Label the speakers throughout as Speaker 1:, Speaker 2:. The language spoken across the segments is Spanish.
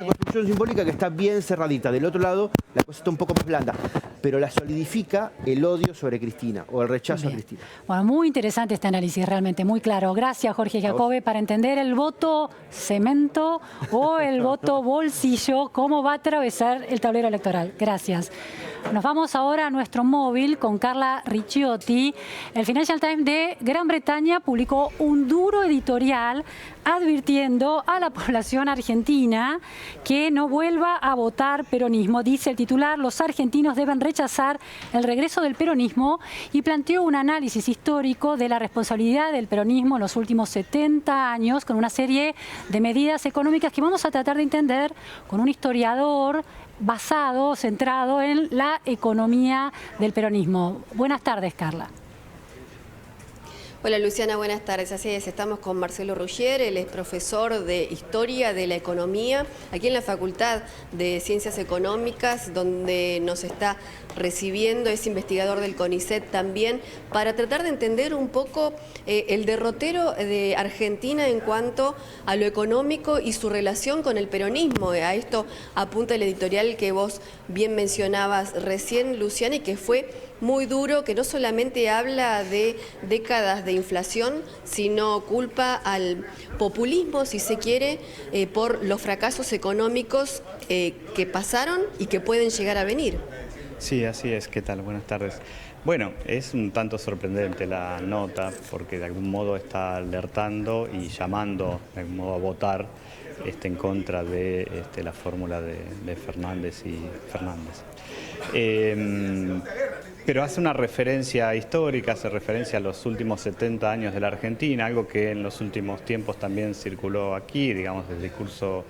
Speaker 1: Una construcción simbólica que está bien cerradita. Del otro lado, la cosa está un poco más blanda, pero la solidifica el odio sobre Cristina o el rechazo a Cristina.
Speaker 2: Bueno, muy interesante este análisis, realmente, muy claro. Gracias, Jorge Giacobbe, para entender el voto cemento o el voto bolsillo, cómo va a atravesar el tablero electoral. Gracias. Nos vamos ahora a nuestro móvil con Carla Ricciotti. El Financial Times de Gran Bretaña publicó un duro editorial advirtiendo a la población argentina que no vuelva a votar peronismo. Dice el titular: los argentinos deben rechazar el regreso del peronismo, y planteó un análisis histórico de la responsabilidad del peronismo en los últimos 70 años con una serie de medidas económicas que vamos a tratar de entender con un historiador centrado en la economía del peronismo. Buenas tardes, Carla.
Speaker 3: Hola Luciana, buenas tardes. Así es, estamos con Marcelo Ruggier, él es profesor de Historia de la Economía aquí en la Facultad de Ciencias Económicas, donde nos está recibiendo, es investigador del CONICET también, para tratar de entender un poco el derrotero de Argentina en cuanto a lo económico y su relación con el peronismo. A esto apunta el editorial que vos bien mencionabas recién, Luciana, y que fue muy duro, que no solamente habla de décadas de inflación, sino culpa al populismo, si se quiere, por los fracasos económicos que pasaron y que pueden llegar a venir.
Speaker 4: Sí, así es. ¿Qué tal? Buenas tardes. Bueno, es un tanto sorprendente la nota porque de algún modo está alertando y llamando de algún modo a votar en contra de la fórmula de Fernández y Fernández. Pero hace una referencia histórica, hace referencia a los últimos 70 años de la Argentina, algo que en los últimos tiempos también circuló aquí, digamos, del discurso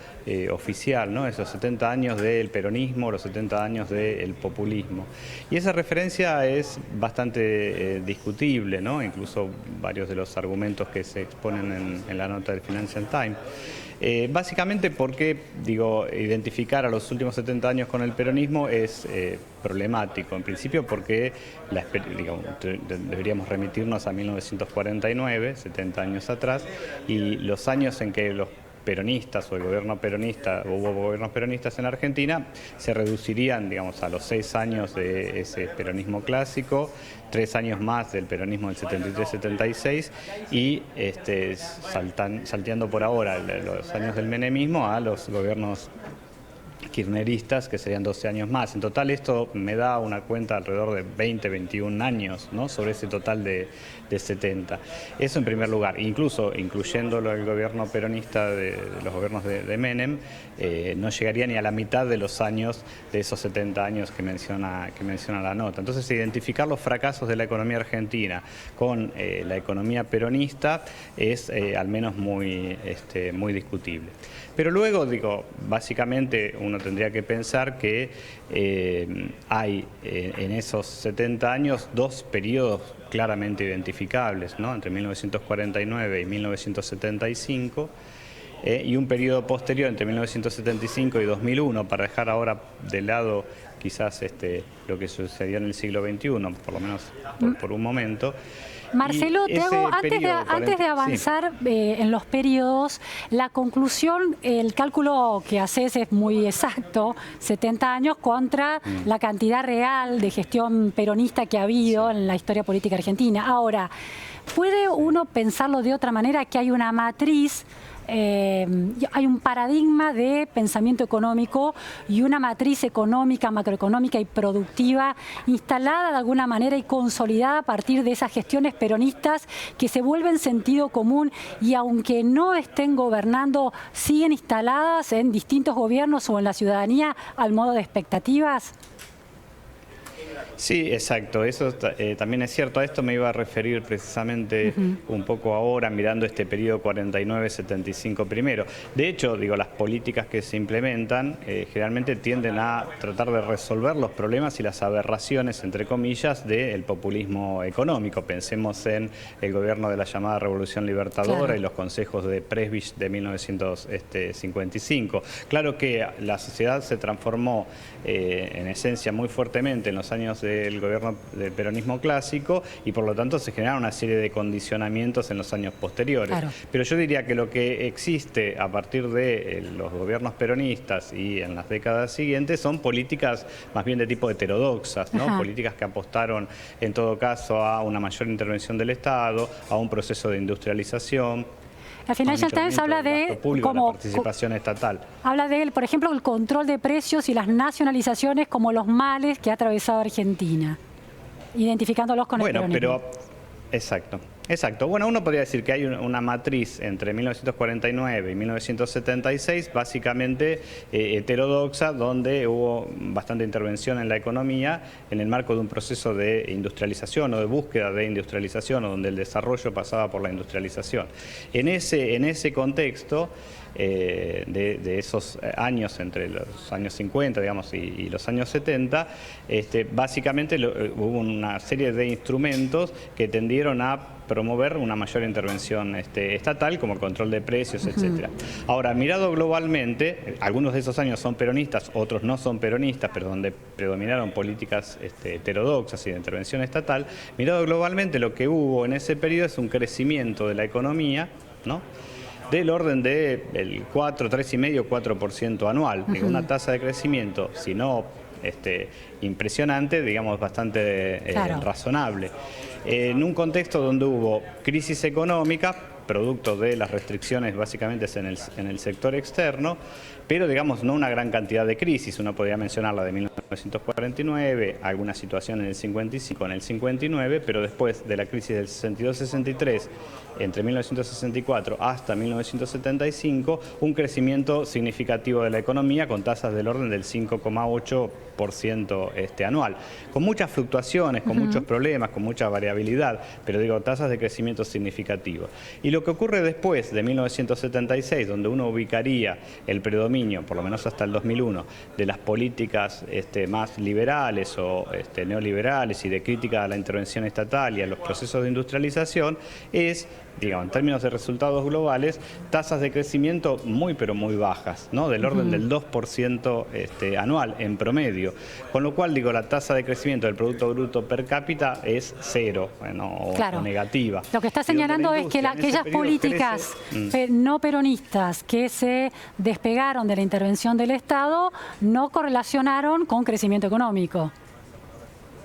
Speaker 4: oficial, ¿no? Esos 70 años del peronismo, los 70 años del populismo. Y esa referencia es bastante discutible, ¿no? Incluso varios de los argumentos que se exponen en la nota del Financial Times. Básicamente porque, identificar a los últimos 70 años con el peronismo es problemático. En principio porque deberíamos remitirnos a 1949, 70 años atrás, y los años en que los peronistas o el gobierno peronista, hubo gobiernos peronistas en Argentina, se reducirían, digamos, a los 6 años de ese peronismo clásico, 3 años más del peronismo del 73-76 y salteando por ahora los años del menemismo a los gobiernos kirchneristas, que serían 12 años más. En total esto me da una cuenta alrededor de 20, 21 años, ¿no? Sobre ese total de 70. Eso en primer lugar, incluyéndolo el gobierno peronista de los gobiernos de Menem, no llegaría ni a la mitad de los años de esos 70 años que menciona la nota. Entonces, identificar los fracasos de la economía argentina con la economía peronista es al menos muy discutible. Pero luego, básicamente uno tendría que pensar que hay en esos 70 años dos periodos claramente identificables, ¿no? Entre 1949 y 1975, y un periodo posterior entre 1975 y 2001, para dejar ahora de lado quizás lo que sucedió en el siglo XXI, por lo menos por un momento.
Speaker 2: Marcelo, te hago, antes de avanzar en los periodos, la conclusión, el cálculo que haces es muy exacto, 70 años contra la cantidad real de gestión peronista que ha habido en la historia política argentina. Ahora, ¿puede uno pensarlo de otra manera, que hay una matriz? Hay un paradigma de pensamiento económico y una matriz económica, macroeconómica y productiva instalada de alguna manera y consolidada a partir de esas gestiones peronistas que se vuelven sentido común y, aunque no estén gobernando, siguen instaladas en distintos gobiernos o en la ciudadanía al modo de expectativas.
Speaker 4: Sí, exacto, eso también es cierto. A esto me iba a referir precisamente un poco ahora, mirando este periodo 49-75 primero. De hecho, las políticas que se implementan generalmente tienden a tratar de resolver los problemas y las aberraciones, entre comillas, del populismo económico. Pensemos en el gobierno de la llamada Revolución Libertadora, claro, y los consejos de Presbich de 1955. Claro que la sociedad se transformó en esencia muy fuertemente en los años de del gobierno del peronismo clásico y por lo tanto se generaron una serie de condicionamientos en los años posteriores.
Speaker 2: Claro.
Speaker 4: Pero yo diría que lo que existe a partir de los gobiernos peronistas y en las décadas siguientes son políticas más bien de tipo heterodoxas, ¿no? Políticas que apostaron en todo caso a una mayor intervención del Estado, a un proceso de industrialización.
Speaker 2: Al Financial Times habla de
Speaker 4: como participación estatal.
Speaker 2: Habla de, por ejemplo, el control de precios y las nacionalizaciones como los males que ha atravesado Argentina, identificándolos con el peronismo.
Speaker 4: Pero exacto. Exacto. Bueno, uno podría decir que hay una matriz entre 1949 y 1976, básicamente heterodoxa, donde hubo bastante intervención en la economía en el marco de un proceso de industrialización o de búsqueda de industrialización, o donde el desarrollo pasaba por la industrialización. En ese contexto, de esos años, entre los años 50 digamos, y los años 70, básicamente hubo una serie de instrumentos que tendieron a promover una mayor intervención estatal, como el control de precios, etcétera. Ahora, mirado globalmente, algunos de esos años son peronistas, otros no son peronistas, pero donde predominaron políticas heterodoxas y de intervención estatal, mirado globalmente lo que hubo en ese periodo es un crecimiento de la economía, ¿no?, del orden del 3,5-4% anual. Una tasa de crecimiento, si no impresionante, digamos bastante razonable. En un contexto donde hubo crisis económica, producto de las restricciones básicamente en el sector externo, pero digamos no una gran cantidad de crisis. Uno podría mencionar la de 1949, alguna situación en el 55, en el 59, pero después de la crisis del 62-63, entre 1964 hasta 1975, un crecimiento significativo de la economía con tasas del orden del 5,8% anual, con muchas fluctuaciones, con muchos problemas, con mucha variabilidad, pero digo, tasas de crecimiento significativos. Y lo que ocurre después de 1976, donde uno ubicaría el predominio, por lo menos hasta el 2001, de las políticas más liberales o neoliberales y de crítica a la intervención estatal y a los procesos de industrialización, es, digamos, en términos de resultados globales, tasas de crecimiento muy pero muy bajas, ¿no?, del orden del 2% anual en promedio. Con lo cual, digo, la tasa de crecimiento del Producto Bruto per cápita es cero, o negativa.
Speaker 2: Lo que está señalando es que aquellas políticas no peronistas que se despegaron de la intervención del Estado no correlacionaron con crecimiento económico.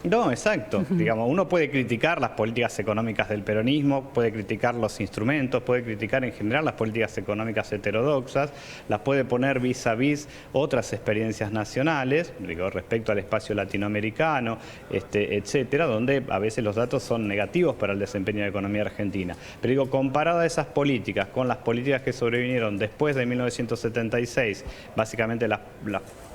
Speaker 4: No, exacto. Digamos, uno puede criticar las políticas económicas del peronismo, puede criticar los instrumentos, puede criticar en general las políticas económicas heterodoxas, las puede poner vis a vis otras experiencias nacionales, digo, respecto al espacio latinoamericano, etcétera, donde a veces los datos son negativos para el desempeño de la economía argentina. Pero digo, comparado a esas políticas con las políticas que sobrevinieron después de 1976, básicamente las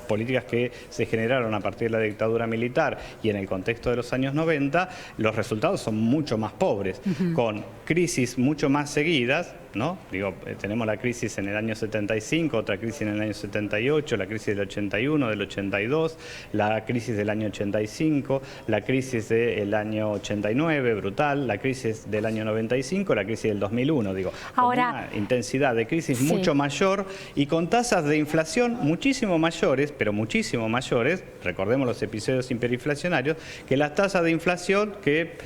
Speaker 4: políticas que se generaron a partir de la dictadura militar y en el contexto de los años 90, los resultados son mucho más pobres, con crisis mucho más seguidas, ¿no? Digo, tenemos la crisis en el año 75, otra crisis en el año 78, la crisis del 81, del 82, la crisis del año 85, la crisis del año 89, brutal, la crisis del año 95, la crisis del 2001, digo,
Speaker 2: ahora,
Speaker 4: con una intensidad de crisis mucho mayor y con tasas de inflación muchísimo mayores, pero muchísimo mayores, recordemos los episodios hiperinflacionarios, que las tasas de inflación que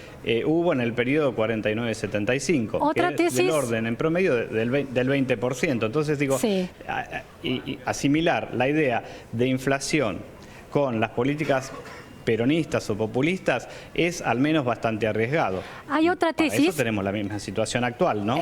Speaker 4: hubo en el periodo 49-75,
Speaker 2: otra
Speaker 4: que es del orden en promedio del 20%. Entonces digo, y asimilar la idea de inflación con las políticas peronistas o populistas es al menos bastante arriesgado.
Speaker 2: Hay otra tesis.
Speaker 4: Para eso tenemos la misma situación actual, ¿no?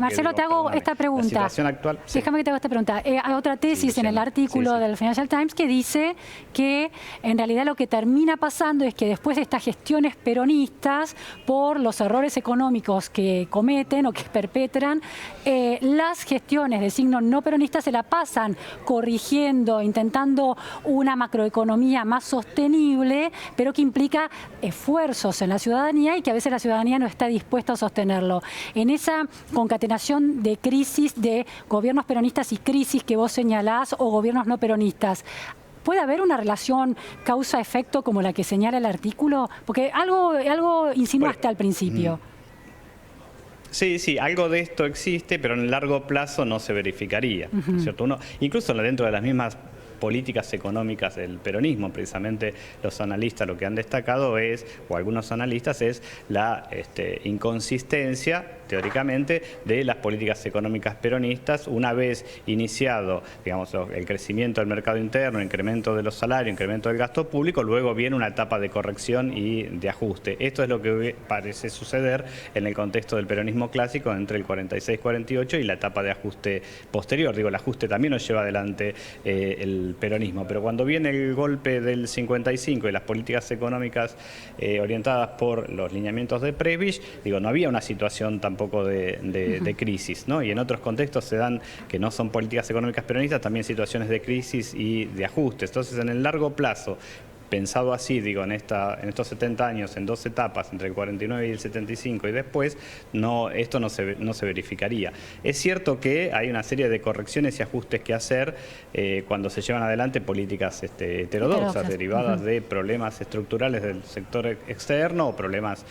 Speaker 2: Marcelo, te hago esta pregunta.
Speaker 4: La situación actual,
Speaker 2: Déjame que te haga esta pregunta. Hay otra tesis en el artículo del Financial Times que dice que en realidad lo que termina pasando es que después de estas gestiones peronistas, por los errores económicos que cometen o que perpetran, las gestiones de signo no peronista se la pasan corrigiendo, intentando una macroeconomía más sostenible, pero que implica esfuerzos en la ciudadanía y que a veces la ciudadanía no está dispuesta a sostenerlo. En esa concatenación de crisis de gobiernos peronistas y crisis que vos señalás o gobiernos no peronistas, ¿puede haber una relación causa-efecto como la que señala el artículo? Porque algo insinuaste al principio.
Speaker 4: Sí, algo de esto existe, pero en el largo plazo no se verificaría, ¿cierto? Incluso dentro de las mismas políticas económicas del peronismo. Precisamente los analistas lo que han destacado es, o algunos analistas, es la inconsistencia, teóricamente, de las políticas económicas peronistas una vez iniciado, digamos, el crecimiento del mercado interno, el incremento de los salarios, incremento del gasto público, luego viene una etapa de corrección y de ajuste. Esto es lo que parece suceder en el contexto del peronismo clásico entre el 46-48 y la etapa de ajuste posterior. Digo, el ajuste también nos lleva adelante el peronismo, pero cuando viene el golpe del 55 y las políticas económicas orientadas por los lineamientos de Prebisch, digo, no había una situación tampoco de crisis, ¿no? Y en otros contextos se dan, que no son políticas económicas peronistas, también situaciones de crisis y de ajustes. Entonces, en el largo plazo, pensado así, digo, en estos 70 años, en dos etapas, entre el 49 y el 75 y después, esto no se verificaría. Es cierto que hay una serie de correcciones y ajustes que hacer cuando se llevan adelante políticas heterodoxas, derivadas de problemas estructurales del sector externo o problemas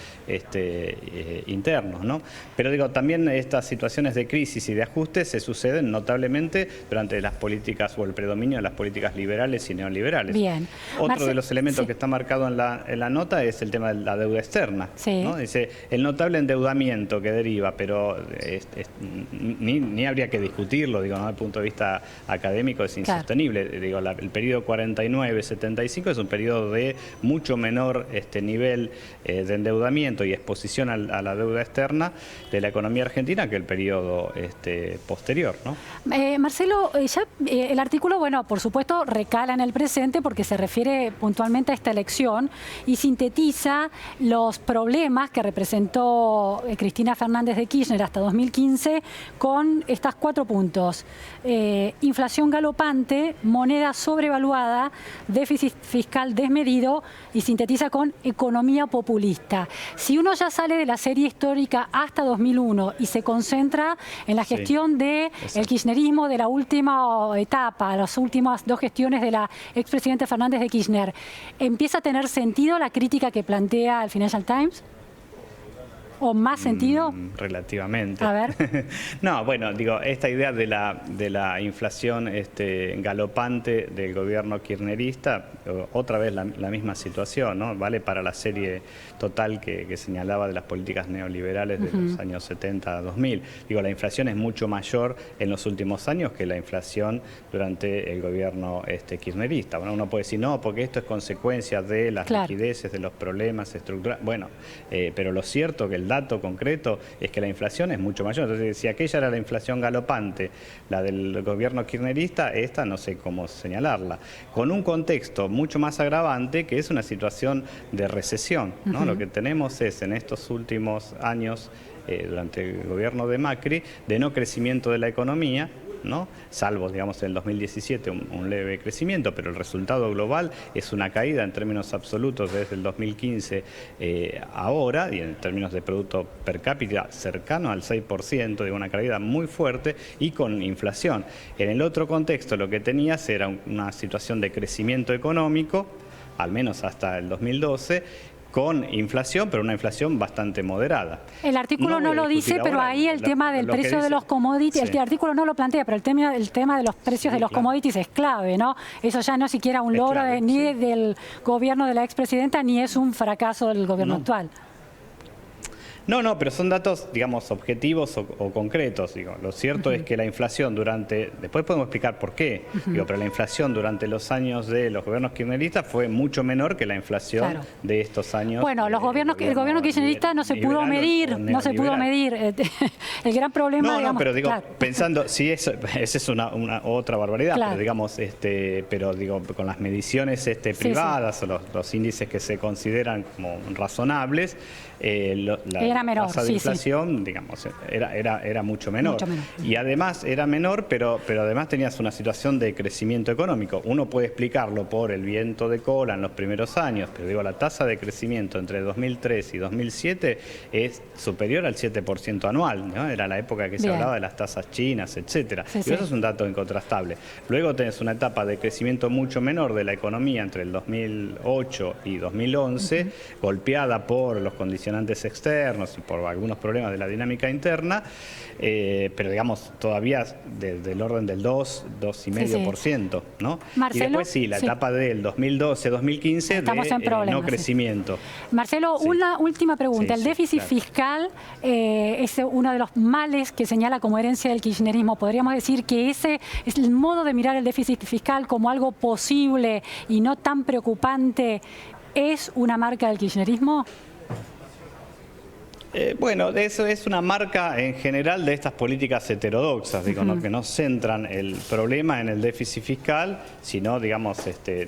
Speaker 4: internos, ¿no? Pero digo, también estas situaciones de crisis y de ajustes se suceden notablemente durante las políticas o el predominio de las políticas liberales y neoliberales.
Speaker 2: Bien.
Speaker 4: Otro de los elementos que está marcado en la nota es el tema de la deuda externa, ¿no? Dice, el notable endeudamiento que deriva, pero ni habría que discutirlo, digo, ¿no? Desde el punto de vista académico es insostenible. Claro. Digo, el periodo 49-75 es un periodo de mucho menor
Speaker 2: Bien.
Speaker 4: nivel de endeudamiento y exposición a la deuda externa de la economía argentina que el periodo posterior, ¿no?
Speaker 2: Marcelo, el artículo, bueno, por supuesto, recala en el presente porque se refiere puntualmente a esta elección y sintetiza los problemas que representó Cristina Fernández de Kirchner hasta 2015 con estos 4 puntos. Inflación galopante, moneda sobrevaluada, déficit fiscal desmedido y sintetiza con economía populista. Si uno ya sale de la serie histórica hasta 2001 y se concentra en la gestión del kirchnerismo de la última etapa, las últimas 2 gestiones de la expresidenta Fernández de Kirchner, ¿empieza a tener sentido la crítica que plantea el Financial Times? ¿O más sentido?
Speaker 4: Relativamente.
Speaker 2: A ver.
Speaker 4: No, bueno, digo, esta idea de la inflación galopante del gobierno kirchnerista, otra vez la misma situación, ¿no? Vale para la serie total que señalaba de las políticas neoliberales de los años 70 a 2000. Digo, la inflación es mucho mayor en los últimos años que la inflación durante el gobierno kirchnerista. Bueno, uno puede decir, no, porque esto es consecuencia de las liquideces, de los problemas estructurales. Bueno, pero lo cierto que el dato concreto es que la inflación es mucho mayor. Entonces, si aquella era la inflación galopante, la del gobierno kirchnerista, esta no sé cómo señalarla. Con un contexto mucho más agravante, que es una situación de recesión, ¿no? Lo que tenemos es, en estos últimos años, durante el gobierno de Macri, de no crecimiento de la economía, ¿no? Salvo, digamos, en el 2017 un leve crecimiento, pero el resultado global es una caída en términos absolutos desde el 2015 ahora, y en términos de producto per cápita cercano al 6%, de una caída muy fuerte y con inflación. En el otro contexto lo que tenías era una situación de crecimiento económico, al menos hasta el 2012, con inflación, pero una inflación bastante moderada.
Speaker 2: El artículo no lo dice, pero ahí el tema del precio de los commodities, el artículo no lo plantea, pero el tema de los precios de los commodities es clave, ¿no? Eso ya no es siquiera un logro ni del gobierno de la expresidenta, ni es un fracaso del gobierno actual.
Speaker 4: No, pero son datos, digamos, objetivos o concretos. Digo. Lo cierto es que la inflación después podemos explicar por qué, pero la inflación durante los años de los gobiernos kirchneristas fue mucho menor que la inflación de estos años.
Speaker 2: Bueno, el gobierno kirchnerista no se pudo medir, el gran problema, digamos,
Speaker 4: pero digo, pensando, sí, esa es una otra barbaridad, pero digamos, pero digo, con las mediciones privadas o los índices que se consideran como razonables, la tasa de inflación, digamos, era mucho menor. Y además era menor, pero además tenías una situación de crecimiento económico. Uno puede explicarlo por el viento de cola en los primeros años, pero digo, la tasa de crecimiento entre 2003 y 2007 es superior al 7% anual, ¿no? Era la época que se hablaba de las tasas chinas, etcétera. Y eso es un dato incontrastable. Luego tenés una etapa de crecimiento mucho menor de la economía entre el 2008 y 2011, golpeada por los condicionantes externos, internos y por algunos problemas de la dinámica interna, pero digamos todavía del orden del 2,5%, ¿no?
Speaker 2: Marcelo,
Speaker 4: y después sí, la etapa del 2012-2015 de no crecimiento.
Speaker 2: Marcelo, una última pregunta. El déficit fiscal es uno de los males que señala como herencia del kirchnerismo. ¿Podríamos decir que ese es el modo de mirar el déficit fiscal como algo posible y no tan preocupante? ¿Es una marca del kirchnerismo?
Speaker 4: Bueno, eso es una marca en general de estas políticas heterodoxas, digo, ¿no? Que no centran el problema en el déficit fiscal, sino, digamos,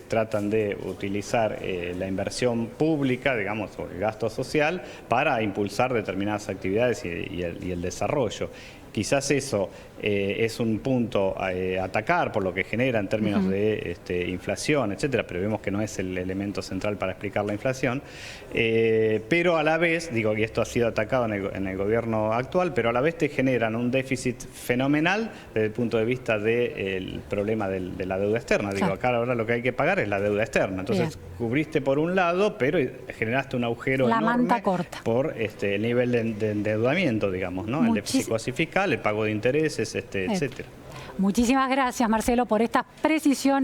Speaker 4: tratan de utilizar la inversión pública, digamos, o el gasto social, para impulsar determinadas actividades y el desarrollo. Quizás eso es un punto a atacar por lo que genera en términos de inflación, etcétera, pero vemos que no es el elemento central para explicar la inflación. Pero a la vez, digo que esto ha sido atacado en el gobierno actual, pero a la vez te generan un déficit fenomenal desde el punto de vista del problema de la deuda externa. Digo, acá ahora lo que hay que pagar es la deuda externa. Entonces, cubriste por un lado, pero generaste un agujero enorme por el nivel de endeudamiento, digamos, ¿no? El déficit fiscal, el pago de intereses, etcétera.
Speaker 2: Muchísimas gracias, Marcelo, por esta precisión.